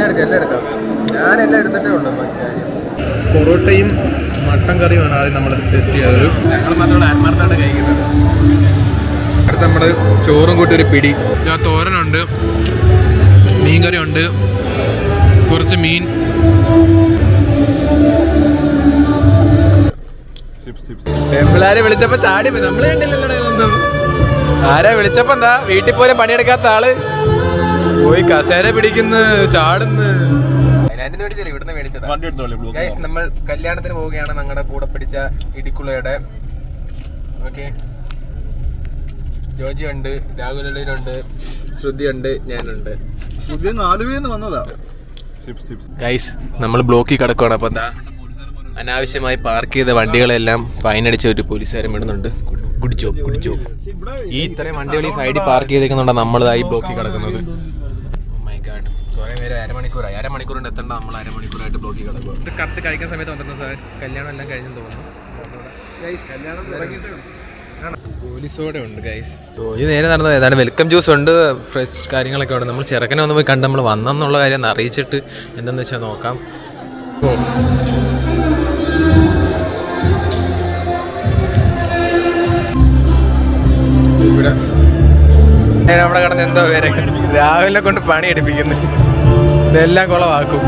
എല്ലാം എടുക്കാം. ഞാനെല്ലാം എടുത്തിട്ടേ ഉള്ളൂ. പൊറോട്ടയും മട്ടൻ കറിയുമാണ് ആദ്യം നമ്മൾ ടെസ്റ്റ് ചെയ്തത്. ഞങ്ങൾ മാത്രമേ ആത്മാർത്ഥമായിട്ട് കഴിക്കുന്നത്. അടുത്ത് നമ്മൾ ചോറും കൂട്ടി ഒരു പിടി. തോരനുണ്ട്, മീൻകറി ഉണ്ട്, കുറച്ച് മീൻ, പെമ്പിളാരെ വിളിച്ചപ്പോ ചാടി നമ്മള് കണ്ടില്ലല്ലോ ഇതൊന്നും. ആരാ വിളിച്ചപ്പോ എന്താ വീട്ടിൽ പോലും പണിയെടുക്കാത്ത ആള് പോയി കസേര പിടിക്കുന്നു, ചാടുന്നു. നമ്മൾ കല്യാണത്തിന് പോവുകയാണ്. ഞങ്ങളുടെ കൂടെ പിടിച്ച ഇടിക്കുളയുടെ. ഓക്കെ, ജോജി ഉണ്ട്, രാഹുലുണ്ട്, ശ്രുതി ഉണ്ട്, ഞാനുണ്ട്. ശ്രുതി 4 വന്നതാ. ഗൈസ്, നമ്മൾ ബ്ലോക്കിൽ കിടക്കുകയാണ്. അപ്പൊ എന്താ അനാവശ്യമായി പാർക്ക് ചെയ്ത വണ്ടികളെല്ലാം ഫൈൻ അടിച്ച ഒരു പോലീസുകാരൻ വിടുന്നുണ്ട്. കുടിച്ചോ. ഈ ഇത്രയും വണ്ടികൾ ഈ സൈഡിൽ പാർക്ക് ചെയ്തേക്കുന്നുണ്ട്. നമ്മളിതായി ബ്ലോക്കിൽ കിടക്കുന്നത്. മൈ ഗാഡ്, കുറെ നേരം അരമണിക്കൂർ കൊണ്ട് എത്തേണ്ട നമ്മൾ അരമണിക്കൂറായിട്ട് ബ്ലോക്കിൽ കിടക്കുക. ഇത് കറക്റ്റ് കഴിക്കുന്ന സമയത്ത് വന്നിരുന്നു സാർ. കല്യാണം എല്ലാം കഴിഞ്ഞെന്ന് തോന്നുന്നു. പോലീസോടെ ഉണ്ട് ഗൈസ്. ഈ നേരെ നടന്നു ഏതാണ്. വെൽക്കം ജ്യൂസ് ഉണ്ട്, ഫ്രഷ് കാര്യങ്ങളൊക്കെ ഉണ്ട്. നമ്മൾ ചെറുക്കനെ ഒന്ന് പോയി കണ്ട് നമ്മൾ വന്നെന്നുള്ള കാര്യം ഒന്ന് അറിയിച്ചിട്ട് എന്താണെന്ന് വെച്ചാൽ നോക്കാം. ഇവിടെ നമ്മുടെ കിടന്ന് എന്തോ പേരെ രാവിലെ കൊണ്ട് പണി എടുപ്പിക്കുന്നു. ഇതെല്ലാം കുളവാക്കും.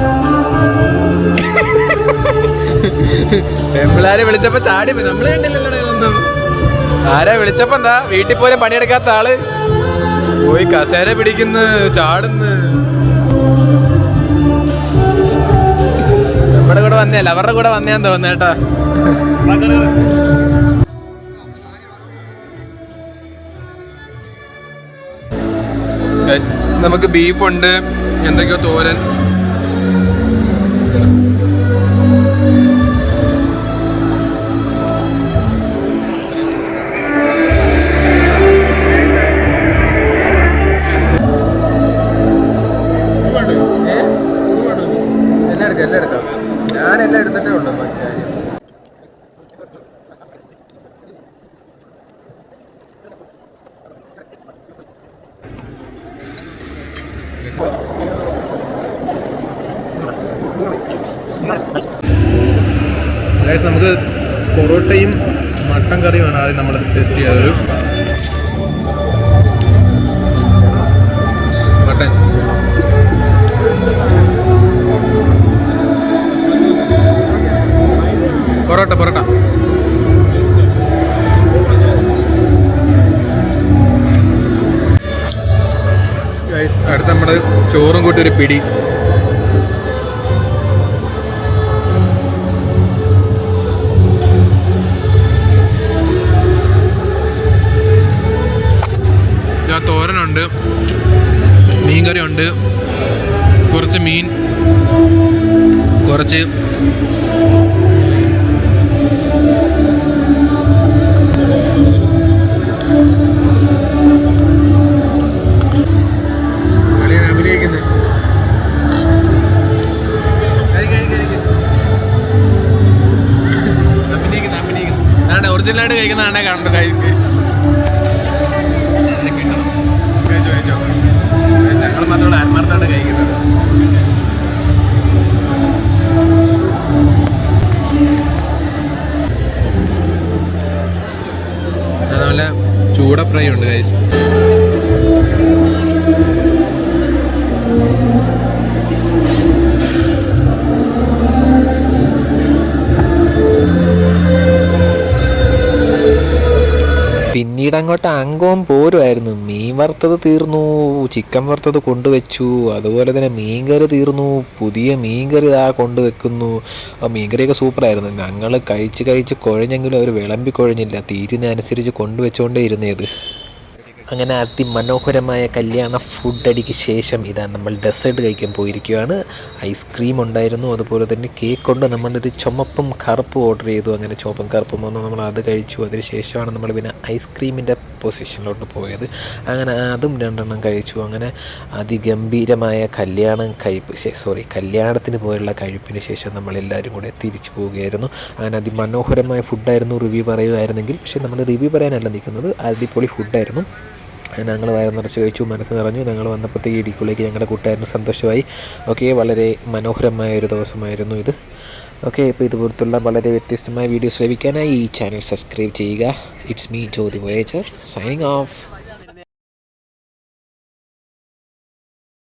പെമ്പിളാരെ വിളിച്ചപ്പോ ചാടി നമ്മള് കണ്ടില്ലല്ലോ ഇതൊന്നും. ആരാ വിളിച്ചപ്പോ എന്താ വീട്ടിൽ പോലും പണിയെടുക്കാത്ത ആള് പോയി കസേര പിടിക്കുന്നു, ചാടുന്നു. നമ്മുടെ കൂടെ വന്നേല്ല, അവരുടെ കൂടെ വന്നേന്ന് തോന്നുന്നു കേട്ടോ. നമുക്ക് ബീഫുണ്ട്, എന്തൊക്കെയോ തോരൻ. എല്ലാം എടുക്കാം. ഞാനെല്ലാം എടുത്തിട്ടേ ഉള്ളൂ. നമുക്ക് പൊറോട്ടയും മട്ടൻ കറിയുമാണ് ആദ്യം നമ്മൾ ടെസ്റ്റ് ചെയ്തത്. മട്ടൻ പൊറോട്ട അടുത്ത നമ്മൾ ചോറും കൂട്ടി ഒരു പിടി. തോരനുണ്ട്, മീൻകറി ഉണ്ട്, കുറച്ച് മീൻ, കുറച്ച് അഭിനയിക്കുന്നത്. ഒറിജിനലായിട്ട് കഴിക്കുന്നതാണെ കാണുന്നത്. ഞങ്ങൾ മാത്രമേ ആത്മാർത്ഥമായിട്ട് കഴിക്കുന്നത്. അതുപോലെ ചൂട ഫ്രൈ ഉണ്ട് ഗൈസ്. പിന്നീട് അങ്ങോട്ട് അംഗവും പോരുമായിരുന്നു. മീൻ വറുത്തത് തീർന്നു, ചിക്കൻ വറുത്തത് കൊണ്ടുവച്ചു, അതുപോലെ തന്നെ മീൻകറി തീർന്നു, പുതിയ മീൻകറി കൊണ്ടുവെക്കുന്നു. മീൻകറിയൊക്കെ സൂപ്പറായിരുന്നു. ഞങ്ങൾ കഴിച്ച് കുഴഞ്ഞെങ്കിലും അവർ വിളമ്പി കുഴഞ്ഞില്ല, തീരുന്നതനുസരിച്ച് കൊണ്ടുവച്ചുകൊണ്ടേ ഇരുന്നത്. അങ്ങനെ അതിമനോഹരമായ കല്യാണ ഫുഡ് അടിക്ക് ശേഷം ഇതാ നമ്മൾ ഡെസേർട്ട് കഴിക്കാൻ പോയിരിക്കുകയാണ്. ഐസ്ക്രീം ഉണ്ടായിരുന്നു, അതുപോലെ തന്നെ കേക്ക് കൊണ്ട് നമ്മളൊരു ചുമപ്പും കറുപ്പും ഓർഡർ ചെയ്തു. അങ്ങനെ ചുവപ്പും കറുപ്പും വന്നു, നമ്മൾ അത് കഴിച്ചു. അതിന് ശേഷമാണ് നമ്മൾ പിന്നെ ഐസ്ക്രീമിൻ്റെ പൊസിഷനിലോട്ട് പോയത്. അങ്ങനെ അതും 2 എണ്ണം കഴിച്ചു. അങ്ങനെ അതിഗംഭീരമായ കല്യാണത്തിന് പോയുള്ള കഴിപ്പിന് ശേഷം നമ്മളെല്ലാവരും കൂടെ തിരിച്ചു പോവുകയായിരുന്നു. അങ്ങനെ അതിമനോഹരമായ ഫുഡായിരുന്നു. റിവ്യൂ പറയുമായിരുന്നെങ്കിൽ, പക്ഷേ നമ്മൾ റിവ്യൂ പറയാനല്ല നിൽക്കുന്നത്, അടിപൊളി ഫുഡായിരുന്നു. ഞങ്ങൾ വയറ് നിറച്ച് കഴിച്ചു, മനസ്സ് നിറഞ്ഞു. ഞങ്ങൾ വന്നപ്പോഴത്തേക്ക് ഇടിക്കുള്ളിലേക്ക് ഞങ്ങളുടെ കൂട്ടുകാരന് സന്തോഷമായി. ഓക്കെ, വളരെ മനോഹരമായ ഒരു ദിവസമായിരുന്നു ഇത്. ഓക്കെ, ഇപ്പോൾ ഇതുപോലത്തുള്ള വളരെ വ്യത്യസ്തമായ വീഡിയോസ് ലഭിക്കാനായി ഈ ചാനൽ സബ്സ്ക്രൈബ് ചെയ്യുക. It's me Jyothi voyager signing of.